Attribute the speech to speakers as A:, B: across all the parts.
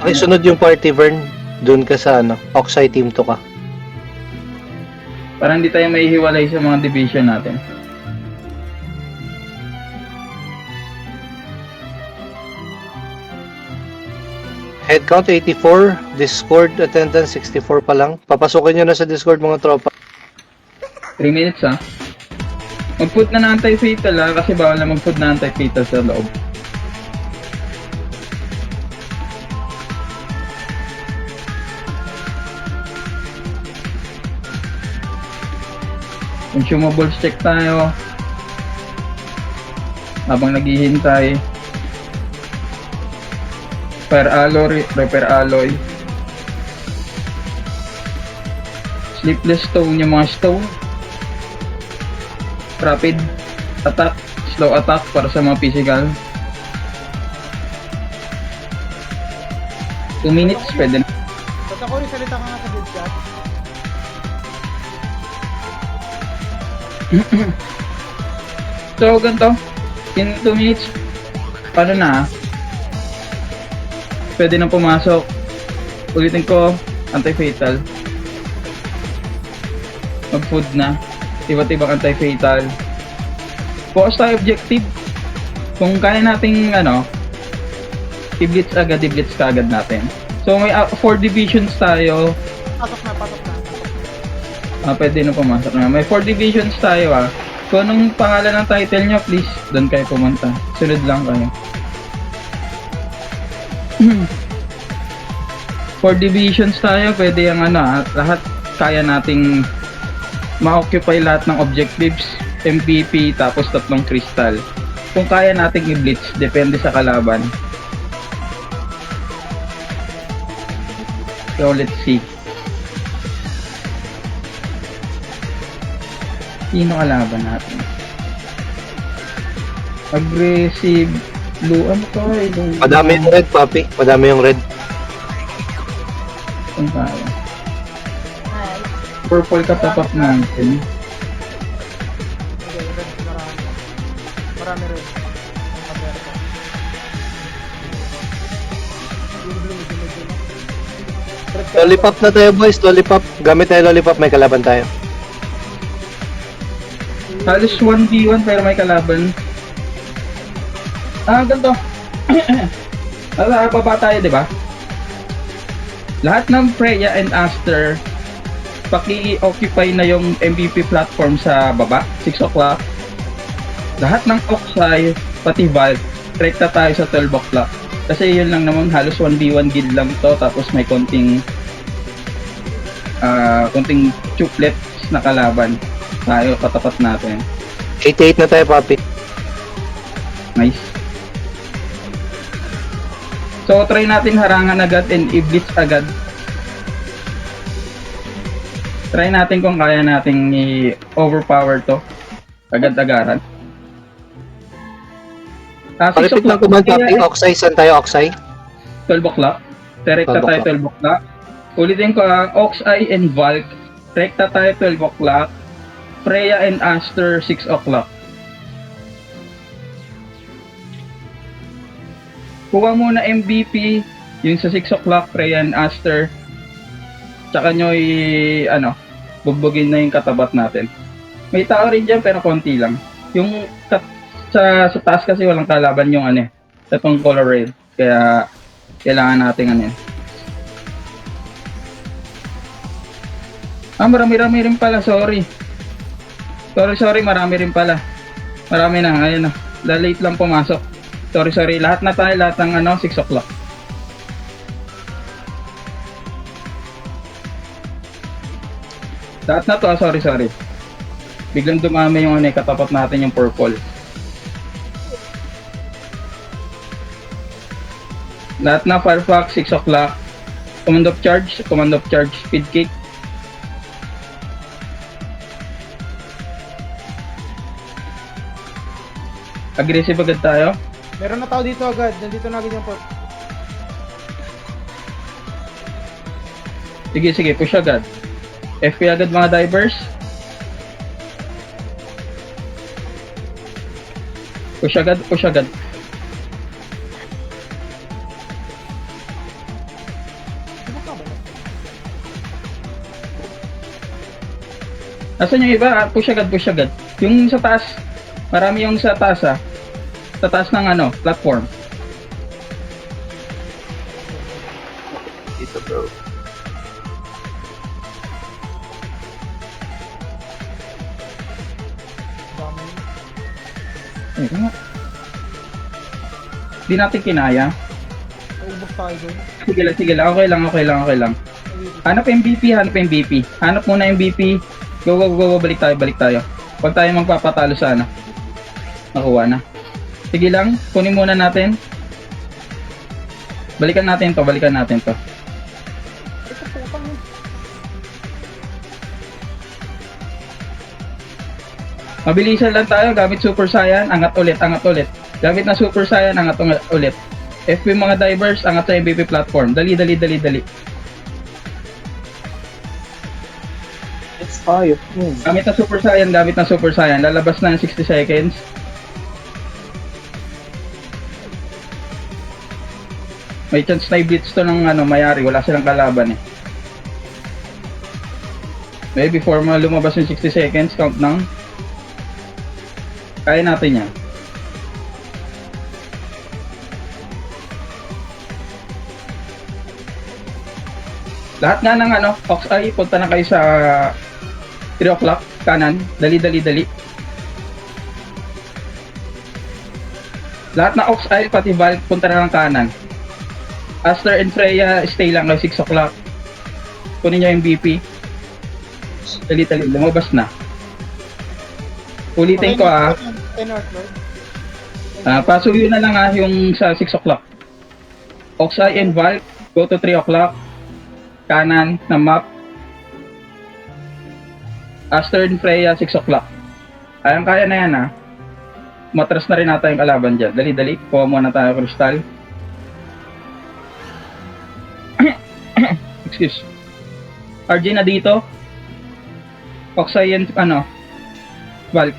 A: Okay, sunod yung party, Vern. Doon ka sa Oxeye Team 2 ka.
B: Para hindi tayo maihiwalay sa mga division natin.
A: Headcount 84, Discord attendance 64 pa lang. Papasukin nyo na sa Discord mga tropa.
B: 3 minutes ha. Mag-food na anti-fatal ha, kasi bawal na mag-food na anti-fatal sa loob. Consumables check tayo. Habang naghihintay. Repair alloy. Sleepless stone yung mga stone. Rapid attack, slow attack para sa mga physical. 2 minutes pwede na.
C: Ba't ako rin salita ka nga sa good chat?
B: So ganito, in 2 minutes, paano na? Pwede na pumasok. Ulitin ko, anti-fatal. Mag-food na. Iba't ibang anti-fatal. Focus tayo objective. Kung kaya nating i-blitz agad, i-blitz ka agad natin. So may 4 divisions tayo.
C: Pasok na.
B: Pwede na pumasok na. May 4 divisions tayo Kung anong pangalan ng title nyo, please, doon kayo pumunta. Sunod lang kayo. 4 divisions tayo, pwede yung lahat kaya nating ma-occupy lahat ng objectives, MVP, tapos 3 crystal. Kung kaya nating i-blitz, depende sa kalaban. So, let's see. Sino kalaban natin? Aggressive blue. Ano to?
A: Madami yung red, papi. Madami yung red.
B: Saan tayo? Purple katapat natin.
C: Hindi, red marami. Marami red. Ang kaberto. Yung blue, medyo. Red ka.
A: Lollipop na tayo, boys. Lollipop. Gamit tayo lollipop. May kalaban tayo.
B: Halos 1v1 pero may kalaban. Ganito. Baba tayo, di ba? Lahat ng Freya and Aster, paki-occupy na yung MVP platform sa baba, 6 o'clock. Lahat ng Oxeye, pati Valk, rekta tayo sa 12 o'clock. Kasi yun lang naman, halos 1v1 guild lang to, tapos may konting chuplets na kalaban. Tayo, katapat natin.
A: 88 na tayo, papi.
B: Nice. So, try natin harangan agad and i-blitz agad. Try natin kung kaya nating i-overpower to. Agad-agaran. 6
A: Pakipit lang
B: o'clock.
A: kuman, papi. Oxeye, saan tayo, Oxeye?
B: 12 o'clock. Rekta
A: 12
B: tayo
A: o'clock.
B: 12 o'clock. Ulitin ko Oxeye and Valk. Rekta tayo 12 o'clock. Freya and Aster 6 o'clock. Kuha muna MVP yung sa 6 o'clock, Freya and Aster. Tsaka nyo bugbugin na yung katapat natin. May tao rin dyan pero konti lang. Yung sa taas kasi walang kalaban yung itong color red. Kaya kailangan natin marami-rami rin pala, sorry, marami rin pala. Marami na, ayun na. Late lang pumasok. Sorry. Lahat na tayo, lahat ng 6 o'clock. Lahat na to, sorry. Biglang dumami yung katapat natin yung purple. Lahat na Firefox, 6 o'clock. Command of charge, speed kick. Aggressive agad tayo.
C: Meron na tao dito agad. Nandito na agad yung port.
B: Sige, push agad. FP agad mga divers. Push agad. Nasaan yung iba? Push agad, push agad. Yung sa taas, marami yung sa taas sa taas ng platform.
A: Dito bro.
C: Dami.
B: Ayun nga. Di natin kinaya.
C: Naubos tayo dun.
B: Sige lang, sige lang. Okay lang, okay lang, okay lang. Hanap MVP, hanap MVP. Hanap muna MVP. Go, go, go, go. Balik tayo, balik tayo. Huwag tayo magpapatalo sa Nakuha na. Sige lang, kunin muna natin. Balikan natin to, balikan natin to.
C: Ito putang yun.
B: Mabilisan lang tayo, gamit Super Saiyan, angat ulit, angat ulit. Gamit na Super Saiyan, angat ulit. FP mga divers, angat sa MVP platform. Dali, dali, dali, dali.
A: It's ayop mo.
B: Gamit na Super Saiyan, gamit na Super Saiyan. Lalabas na ng 60 seconds. May chance na i-blitz to ng mayari. Wala silang kalaban eh. Okay, before mo lumabas yung 60 seconds, count ng. Kaya natin yan. Lahat nga ng Ox Eye, punta na kayo sa 3 o'clock, kanan. Dali, dali, dali. Lahat na Ox Eye, pati Valk, punta na ng kanan. Aster and Freya, stay lang kayo 6 o'clock. Kunin nyo yung MVP. Dali, dali, lumabas na. Ulitin ko
C: North Lord.
B: pasuyo na lang yung sa 6 o'clock. Ox Eye and Valk, go to 3 o'clock. Kanan na map. Aster and Freya, 6 o'clock. Kaya na yan Matras na rin natin yung kalaban dyan. Dali, dali. Kuha muna tayo crystal. Excuse. RG na dito. Oxy and Valk.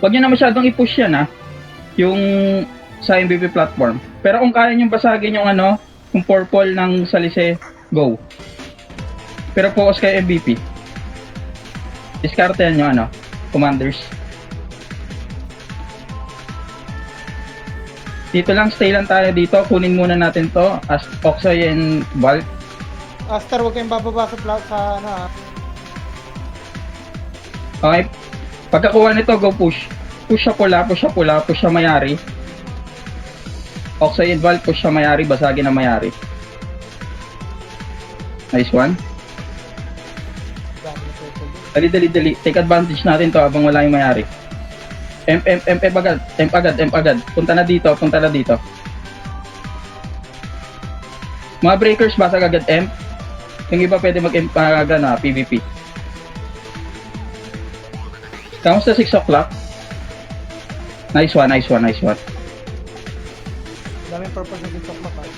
B: Huwag nyo na masyadong i-push yan yung sa MVP platform. Pero kung kaya nyo basagin yung yung purple ng Salise, go. Pero focus kay MVP. Discarte nyo commanders. Dito lang, stay lang tayo dito. Kunin muna natin to as Oxy and Valk.
C: Aster, huwag kayong bababa sa
B: Okay. Pagkakuha nito, go push. Push sa pula, push sa pula, push sa mayari. Oxy and Valk, push sa mayari, basagin na mayari. Nice one.
C: Dami na purple.
B: Dali, dali, dali. Take advantage natin to habang wala yung mayari. MP agad. Punta na dito, punta na dito. Mga breakers, basag agad MP. Yung iba pwede mag-MP agad PvP. Kamusta 6 o'clock? Nice one, nice one, nice one.
C: Daming purple na dito matay.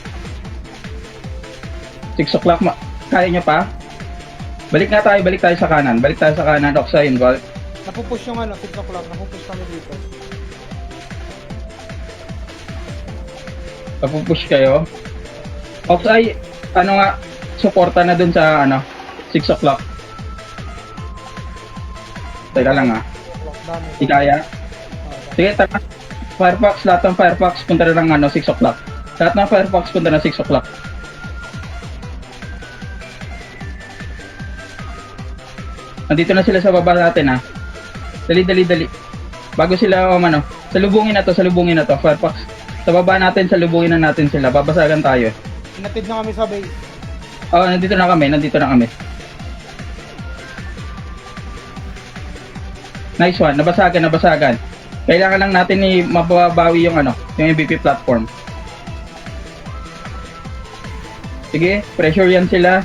B: 6 o'clock, kaya nyo pa? Balik tayo sa kanan. Balik tayo sa kanan, Oxy and Valk.
C: Napupush yung 6 o'clock. Napupush kami dito.
B: Papupush kayo. Oxy, suporta na dun sa 6 o'clock. Teka lang
C: Dami.
B: Di kaya. Sige, tara. Firefox, lahat ng Firefox, punta na ng 6 o'clock. Lahat ng Firefox, punta na 6 o'clock. Nandito na sila sa baba natin Dali, dali, dali. Bago sila salubungin na to, Firefox. Sa baba natin, salubungin na natin sila. Babasagan tayo.
C: Inatid na kami sa base.
B: Nandito na kami. Nice one, nabasagan. Kailangan lang natin mababawi yung yung MVP platform. Sige, pressure yan sila.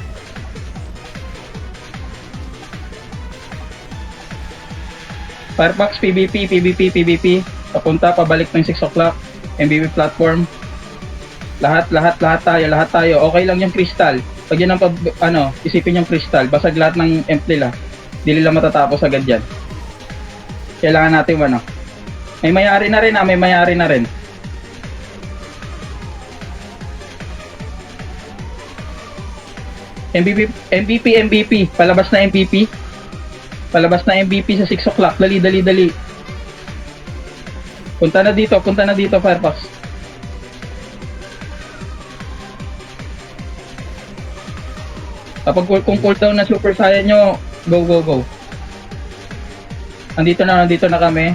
B: Firefox, PvP. Papunta, pabalik ng 6 o'clock. MVP platform. Lahat tayo. Okay lang yung crystal. Pag yun ang isipin yung crystal, basag lahat ng MP nila. Di nila matatapos agad yan. Kailangan natin may mayari na rin. MVP. Palabas na MVP. Palabas na MVP sa 6 o'clock. Dali. Punta na dito, Firefox. Kapag kung cooldown na Super Saiyan nyo, go. Nandito na kami.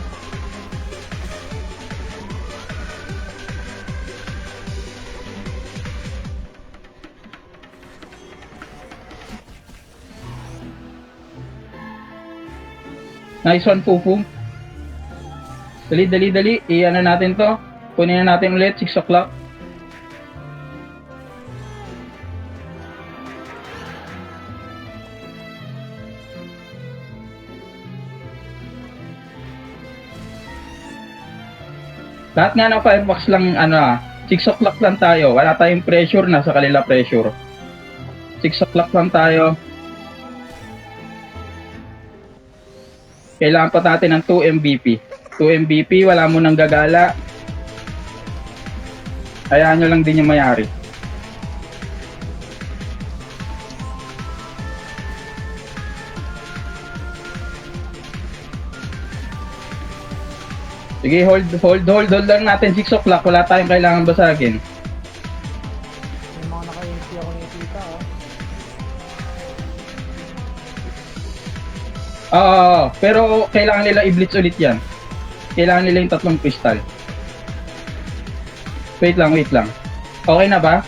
B: Nice one, Fufu. Dali. Iyan na natin to. Kunin na natin ulit, 6 o'clock. Lahat nga ng Firefox lang, 6 o'clock lang tayo. Wala tayong pressure, nasa kanila pressure. 6 o'clock lang tayo. Kailangan pa natin ng 2 MVP. 2 MVP, wala mo nang gagala. Hayaan nyo lang din yung mayari. Sige, hold lang natin 6 o'clock. Wala tayong kailangan basagin.
C: May mga naka-MP ako nakikita, oh.
B: Pero kailangan nila i-blitz ulit yan. Kailangan nila yung 3 crystal. Wait lang. Okay na ba?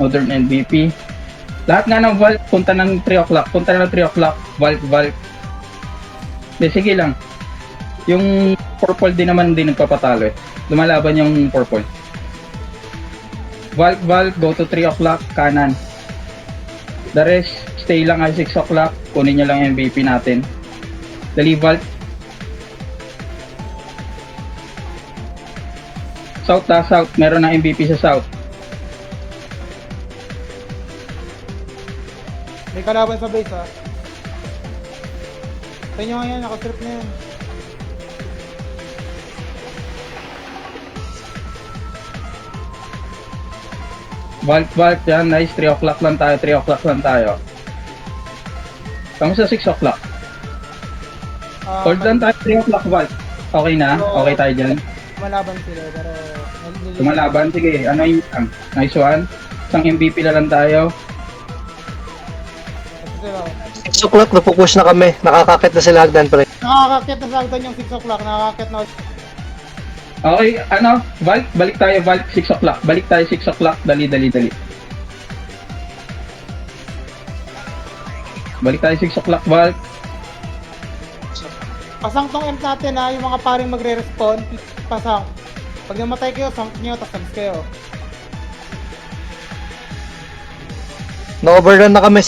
B: Modern MVP. Lahat nga ng vault, punta ng 3 o'clock. Vault. Sige lang. Yung purple din naman din nagpapatalo eh. Lumalaban yung purple. Vault, go to 3 o'clock, kanan. The rest, stay lang ay 6 o'clock. Kunin nyo lang yung MVP natin. Dali, Vault. South. Meron na MVP sa South.
C: May kalaban sa base, ha. Tayo nyo nga yan, nakastrip na yan.
B: Vault yan, nice. 3 o'clock lang tayo. Kamusta 6 o'clock? Hold lang tayo, 3 o'clock, Vault. Okay na? Okay tayo dyan?
C: Malaban sila, pero...
B: Lumalaban, sige. Ano yung nice one? Isang MVP na lang tayo.
C: Ito
A: 6
C: sila.
A: o'clock, napupush na kami. Nakakakit na sila hagdan pre.
C: Nakakakit na sa hagdan yung 6 o'clock, nakakakit na.
B: Okay, Vault, balik tayo, Vault, 6 o'clock. Balik tayo 6 o'clock, dali. Balik tayo 6 o'clock, Vault.
C: Pasang tong M natin, ha, yung mga paring magre-respond, pasang. Pag namatay kayo, sank nyo, tapos salis kayo.
A: Na-overrun na kami.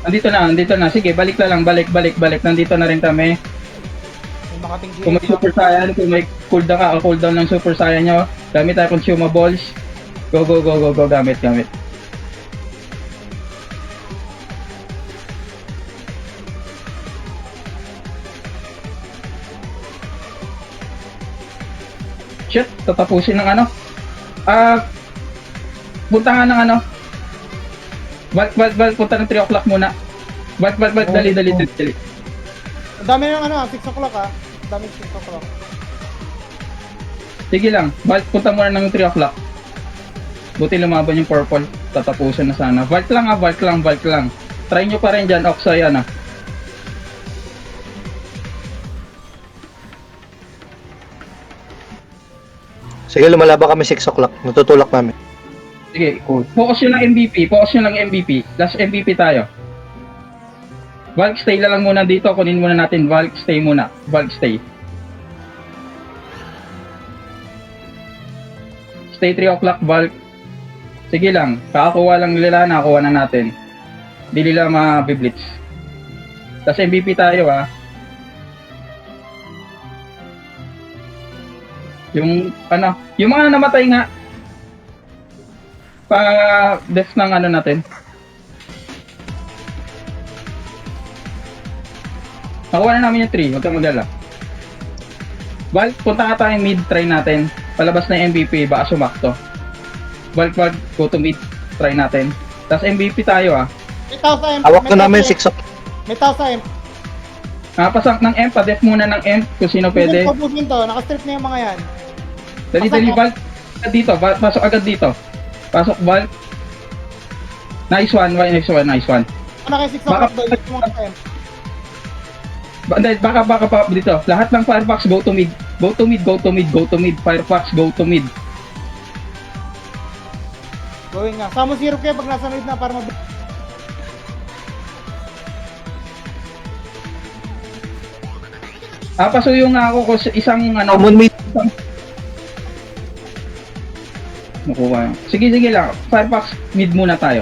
B: Nandito na. Sige, balik na lang, balik. Nandito na rin kami.
C: Yung makating
B: Kung may Super Saiyan, kung may cooldown ng Super Saiyan nyo, gamit tayo consumables. Go, gamit. Shit, tatapusin ng punta nga ng Vault, punta ng 3 o'clock muna. Vault, dali.
C: Ang dami ng 6 o'clock, ha. Ang dami 6 o'clock.
B: Sige lang, Vault, punta muna ng 3 o'clock. Buti lumaban yung purple, tatapusin na sana. Vault lang. Try nyo pa rin dyan, Oxay,
A: Sige, lumalaban kami 6 o'clock. Natutulak namin.
B: Sige, cool. Focus nyo lang MVP. Last MVP tayo. Valk, stay na lang muna dito. Kunin muna natin. Valk, stay muna. Stay 3 o'clock, Valk. Sige lang. Kakakuha lang nila, nakakuha na natin. Hindi nila ma-blitz. Tapos MVP tayo, Yung mga namatay nga pa death ng natin. Nakuha na namin yung 3, huwag kang maglala. Valk, punta nga tayo mid, try natin. Palabas na yung MVP, baka sumakto. Valk, go to mid, try natin. Tapos MVP tayo,
C: May tao sa M.
A: Hawak
C: May
A: na
C: tao
A: namin
C: sa M.
A: 6 o'clock.
C: May tao sa M.
B: Pasak ng M, pa-def muna ng M kung sino pwede.
C: Pupusin to. Nakastrip na yung mga yan.
B: Dali, Val. Agad dito, pasok agad dito. Pasok, Val. Nice one, nice one.
C: Ano kayo 6 o'clock doon? Yung mga sa M.
B: Baka dito. Lahat ng Firefox, go to mid. Go to mid. Firefox, go to mid.
C: Going nga. Samo syrup kayo pag nasa mid na para mabilis.
B: Pasuyo nga ako kung isang ano.
A: Common mid.
B: Nakuha. Sige lang. Firefox, mid muna tayo.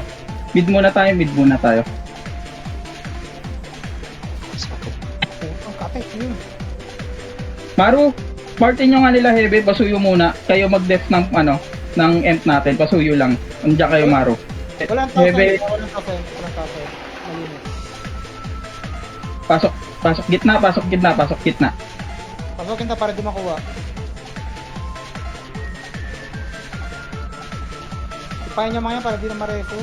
B: Mid muna tayo.
C: Ang kapit. Yun.
B: Maru, Martin yung nga nila heavy, pasuyo muna. Kayo mag-def ng ano, ng end natin. Pasuyo lang. Andiyan kayo, Maru.
C: Walang tao sa M.
B: Heavy.
C: Walang tao sa M. Malinis.
B: Pasok gitna.
C: Pasukin ta para di makuha. Ipahin niya mga yan para di na mareso.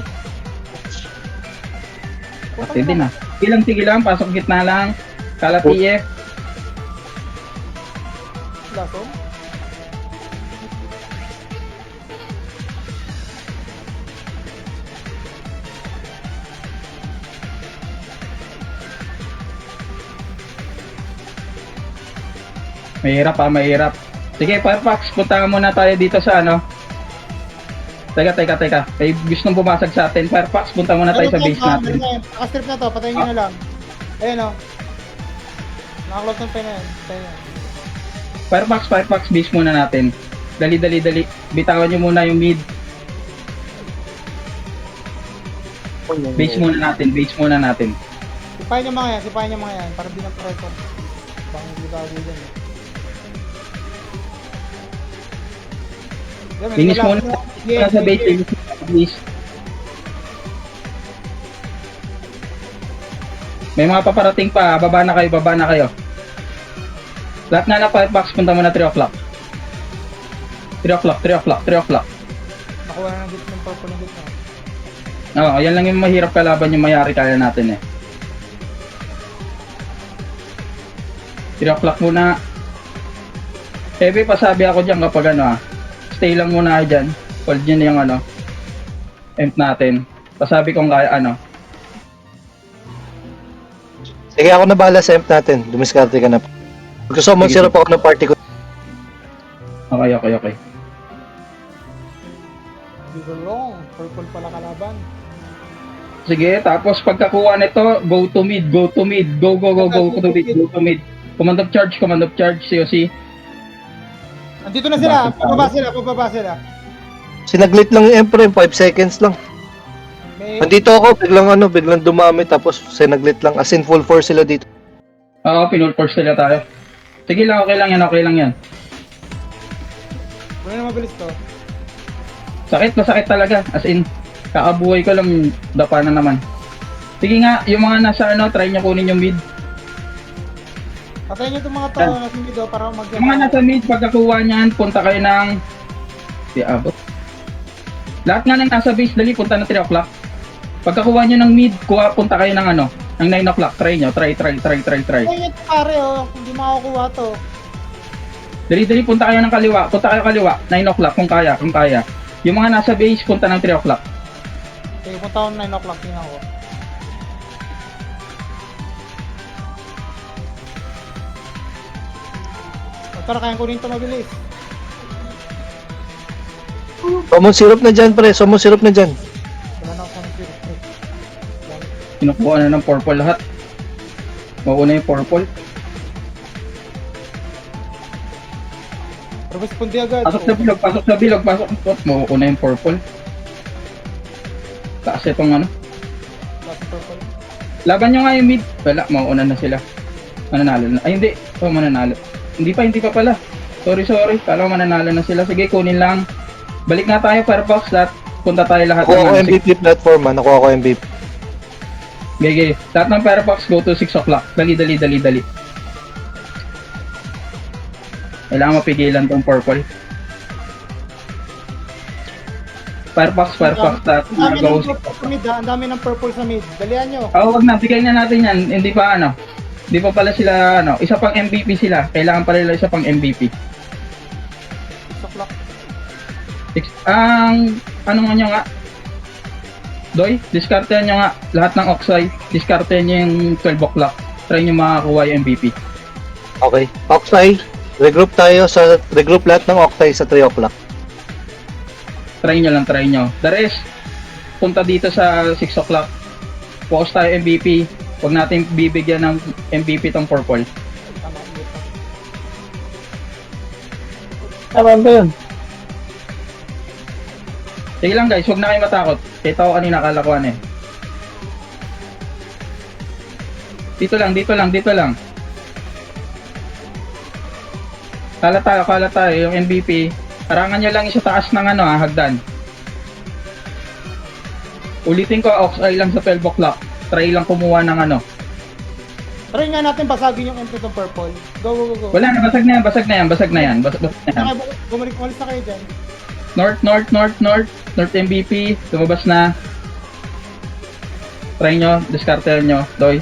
B: Pwede na. Sige lang, pasok gitna lang. Kalat EF.
C: Laso.
B: Mahirap. Sige, Firefox, punta muna tayo dito sa ano. Teka. May gustong bumasag sa atin. Firefox, punta muna tayo sa base natin.
C: Nakastrip na to, patayin nyo na lang. Ayan o. Nakaklose ng pen na yan. Patayin nyo.
B: Firefox, base muna natin. Dali. Bitawan nyo muna yung mid. Base muna natin.
C: Sipahin nyo mga yan, para di na preso. Baka hindi bago dyan eh. Yan, may
B: Finish
C: wala.
B: muna
C: Sige,
B: sa base,
C: sige.
B: please. May mga paparating pa, baba na kayo. Lahat na Firefox, punta muna 3 o'clock. 3 o'clock.
C: Nakuha na ng gitna ng purple ng gitna.
B: Oo, yan lang yung mahirap kalaban yung mayari kaya natin eh. 3 o'clock muna. Heavy, pasabi ako dyan kapag ano stay lang muna kayo dyan. Hold nyo na yung ano, emp natin. Pasabi kong kaya ano.
A: Sige, ako na bahala sa emp natin. Dumiskarte ka na. Gusto mo
B: Sige.
A: syrup ako ng party ko.
B: Okay.
C: Hindi ko long. Purple pala kalaban.
B: Sige, tapos pagkakuha nito, go to mid. Go to mid. Command of charge, COC.
C: Andito na sila. Pababa sila.
A: Sinaglit lang yung emp, 5 seconds lang.
C: May...
A: Andito ako, biglang dumami, tapos sinaglit lang. As in, full force sila dito.
B: Oo, pinul force nila tayo. Sige lang, okay lang yan.
C: Wala na mabilis to.
B: Masakit talaga. As in, kakabuhay ko lang, dapa na naman. Sige nga, yung mga nasa try nyo kunin yung mid.
C: Patayin nyo itong mga tao na sumido para mag...
B: Yung mga nasa mid, pagkakuha niyan, punta kayo ng... abot. Lahat nga ng nasa base, dali, punta na 3 o'clock. Pagkakuha nyo ng mid, punta kayo ng ng 9 o'clock. Try nyo, try.
C: Patayin nyo ito pare hindi makakuha to.
B: Dali, punta kayo ng kaliwa. 9 o'clock kung kaya. Yung mga nasa base, punta ng 3 o'clock.
C: Okay, punta ako ng 9 o'clock, tingnan ko. Tara, kayang kunin ito mabilis.
A: Common syrup na dyan, pre. Common syrup na dyan.
C: Wala na ako sa syrup.
B: Kinukuha na ng purple lahat. Mauna yung purple.
C: Respondi agad.
B: Pasok sa bilog. Mauna yung purple. Taas itong
C: Last purple.
B: Laban nyo nga yung mid. Wala, mauna na sila. Mananalo na. Ay, hindi. Mananalo. Hindi pa pala. Sorry. Kala ko mananalo na sila. Sige, kunin lang. Balik na tayo, Firefox. Punta tayo lahat.
A: Nakuha ko MVP platform, nakuha ko MVP.
B: Gege. Lahat ng Firefox, go to 6 o'clock. Dali. Kailangan mapigilan tong purple. Firefox,
C: Ang dami ng
B: go.
C: purple sa mid, ha? Ang dami ng purple sa mid. Dalian nyo.
B: Wag na, bigay na natin yan. Hindi pa ano. Hindi pa pala sila ano, isa pang MVP sila. Kailangan pala nila isa pang MVP.
C: 6 o'clock.
B: Ano nga nyo nga? Doy, diskartehan nyo nga lahat ng Oxeye. Diskartehan nyo yung 12 o'clock. Try nyo makakuha yung MVP.
A: Okay. Oxeye, regroup lahat ng Oxeye sa 3 o'clock.
B: Try nyo lang, try nyo. The rest, punta dito sa 6 o'clock. Focus tayo MVP. Huwag natin bibigyan ng MVP tong purple.
C: Tama, hindi pa.
B: Tama ba yun? Sige lang guys, huwag na kayo matakot. Kita ko kanina kalakuan eh. Dito lang. Kala tayo, yung MVP. Harangan nyo lang sa taas ng hagdan. Ulitin ko, Oxeye lang sa 12 o'clock. Try lang kumuha ng
C: Try nga natin basagin yung MP ng purple. Go.
B: Wala na, basag na yan. Basag na yan.
C: Umalis na kayo dyan.
B: North MVP. Lumabas na. Try nyo, diskartehan nyo. Doy.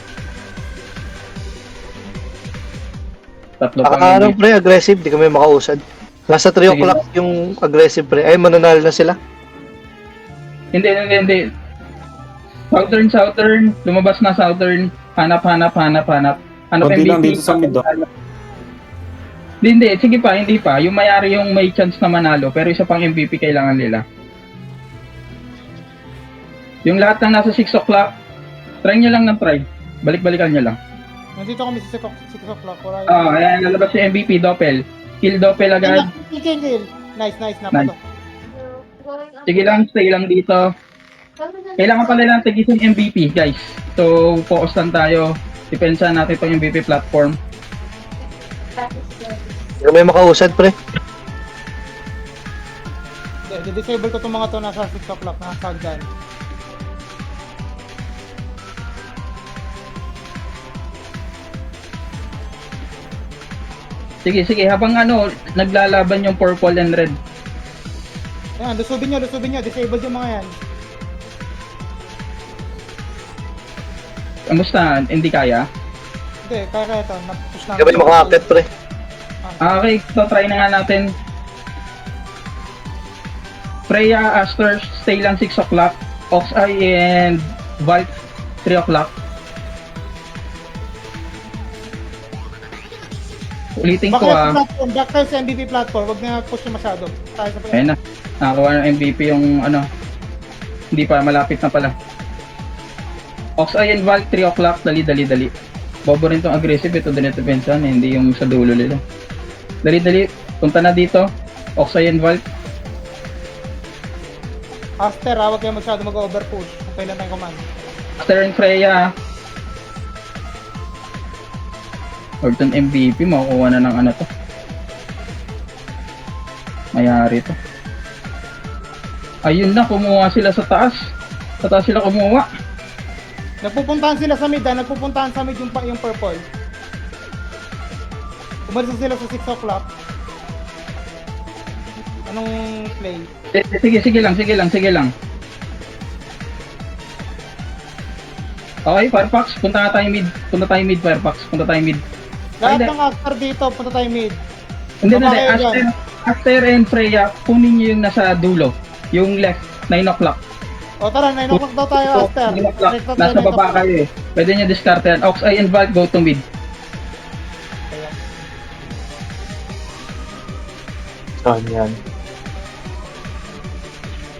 B: Tatlo pang MVP.
A: Pre, aggressive, di kami makausad. Nasa 3
B: Sige.
A: o'clock yung aggressive pre. Ay, mananalo na sila.
B: Hindi. Southern. Lumabas na Southern. Hanap. Hanap
D: Konti lang
B: MVP.
D: dito sa mid, oh.
B: Hindi. Sige pa, hindi pa. Yung mayari yung may chance na manalo. Pero isa pang MVP kailangan nila. Yung lahat ng nasa 6 o'clock, try nyo lang ng try. Balik-balikan nyo lang.
C: Nandito kami sa 6 o'clock. Wala
B: Ayan, lalabas yung MVP, Doppel. Kill Doppel agad.
C: Kill. Nice.
B: Nice.
C: Napato.
B: Sige lang, stay lang dito. Kailangan pala lang tagisin MVP, guys. So, focus lang tayo. Depensa natin itong MVP platform.
A: Di kami makausad pre.
C: Disable ko itong mga to nasa 6 o'clock na sagdan.
B: Sige, habang naglalaban yung purple and red.
C: Ayan, lusubin nyo. Disable yung mga yan.
B: Kamusta? Hindi kaya?
C: Hindi, kaya ito. Napush
A: Di kami makakakit pre.
B: Okay, so try na nga natin. Freya, Aster, stay lang 6 o'clock. Oxeye and Vault, 3 o'clock. Ulitin ko
C: Back tayo sa MVP platform. Huwag na push yung masyado. Tayo sa
B: Ayun na. Nakakuha ng MVP yung hindi pa, malapit na pala. Oxeye and Vault, 3 o'clock. Dali. Bobo rin tong aggressive. Ito din ito pensan. Hindi yung sa dulo nila. Dali. Punta na dito. Oxeye and Vault.
C: Aster, huwag kayo masyado mag-overpush. Kung kailan tayong command.
B: Aster and Freya. Orton MVP. Makukuha na ng to. Mayari to. Ayun na, kumuha sila sa taas. Sa taas sila kumuha.
C: Nagpupuntahan sila sa mid, nagpupuntahan sa mid yung purple. Umalis na sila sa 6 o'clock. Anong play?
B: Sige lang. Okay, Firefox, punta tayo mid, Firefox.
C: Lahat
B: Ay,
C: ng actor dito, punta tayo mid.
B: Hindi
C: Baba kayo
B: na,
C: dyan.
B: Aster and Freya, kunin nyo yung nasa dulo. Yung left, 9 o'clock.
C: O tara, 9 o'clock daw tayo, Aster.
B: 9 o'clock.
C: Next tayo,
B: Nasa
C: 9
B: baba
C: o'clock.
B: kayo eh. Pwede nyo diskartehan. Oxeye and Vault, go to mid.
C: Ayan.
A: Saan yan?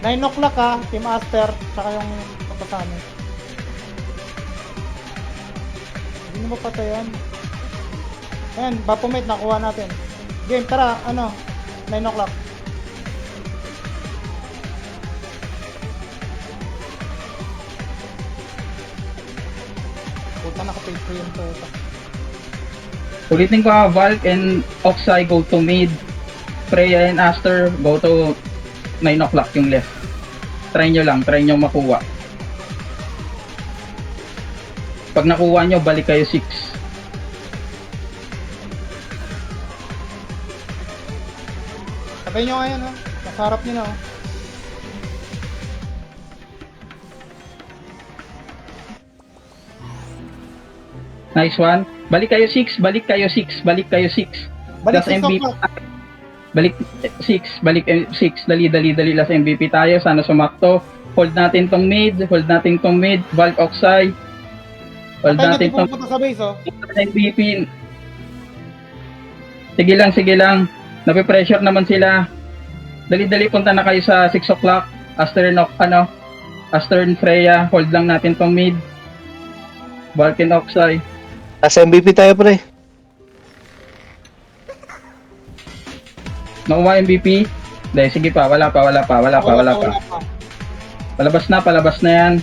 C: 9 o'clock ha, Team Aster, tsaka yung kapasama. Hindi na mapatayan. Ayan, Baphomet, nakuha natin. Game, tara, 9 o'clock. Puta, naka-page ko yun to.
B: Ulitin ko Vault and Oxeye, go to mid. Freya and Aster, go to 9 o'clock yung left. Try nyo makuha. Pag nakuha nyo, balik kayo 6.
C: Sabay nyo ngayon ha, nasa harap nyo na oh.
B: Nice one. Balik kayo 6, balik kayo 6, balik kayo 6.
C: Balik
B: Last
C: 6
B: MVP.
C: o'clock.
B: Balik 6, balik 6. Dali. Last MVP tayo. Sana sumakto. Hold natin tong mid. Bulk Oxide. Hold
C: Tayo
B: natin
C: natin
B: tong
C: pupunta sa base, oh.
B: MVP. Sige lang. Nape-pressure naman sila. Dali, punta na kayo sa 6 o'clock. Astern Freya. Hold lang natin tong mid. Balkan Oxide.
A: Nasa MVP tayo, pre.
B: Nakuha MVP. Dahil, sige pa. Wala pa. Palabas na yan.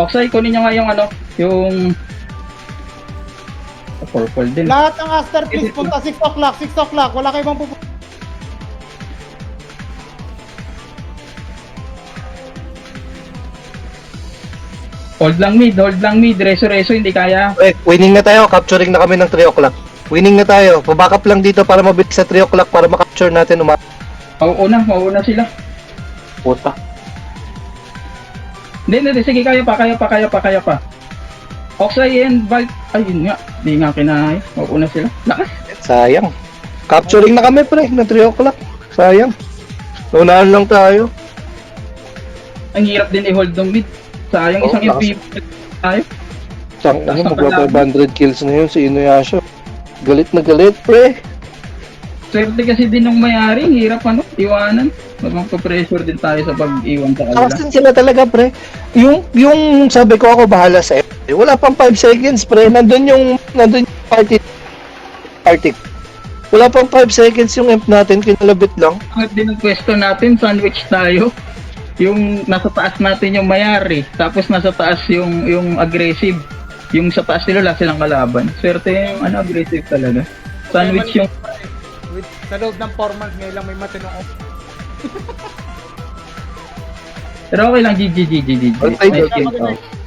B: Oxide, kunin nyo nga yung purple din.
C: Lahat ng Aster, please, punta 6 o'clock. 6 o'clock. Wala kayo bang pupunta.
B: Hold lang mid. Reso, hindi kaya.
A: Winning na tayo. Capturing na kami ng 3 o'clock. Winning na tayo. Pabackup lang dito para mabilis sa 3 o'clock para makapture natin.
B: Mauuna sila.
A: Puta.
B: Hindi. Sige, kaya pa. Oxide and Valk. Ayun nga. Hindi nga kinaya. Mauuna sila. Lakas.
A: Sayang. Capturing na kami, pre, ng 3 o'clock. Sayang. Naunahan lang tayo.
B: Ang hirap din i-hold ng mid. Sayang isang
A: lakas.
B: MVP tayo.
A: Sang,
B: Taas na
A: magpa
B: pala.
A: 500 kills na yun si Inuyasha. Galit na galit, pre.
B: Swerte kasi din ng may-ari. Hirap iwanan. Magpa-pressure din tayo sa pag-iwan sa kanila.
A: Kawasan sila talaga, pre. Yung sabi ko ako bahala sa F. Wala pang 5 seconds, pre. Nandun yung party. Wala pang 5 seconds yung F natin. Kinalabit lang.
B: At din ang pwesto natin, sandwich tayo. Yung nasa taas natin yung mayari, tapos nasa taas yung aggressive. Yung sa taas nila wala silang kalaban. Swerte yung aggressive talaga. Sandwich yung
C: Sa loob ng 4 months, ngayon lang may matinong off.
B: pero okay lang, GG.
A: Okay,
B: Nice
A: okay.
B: game.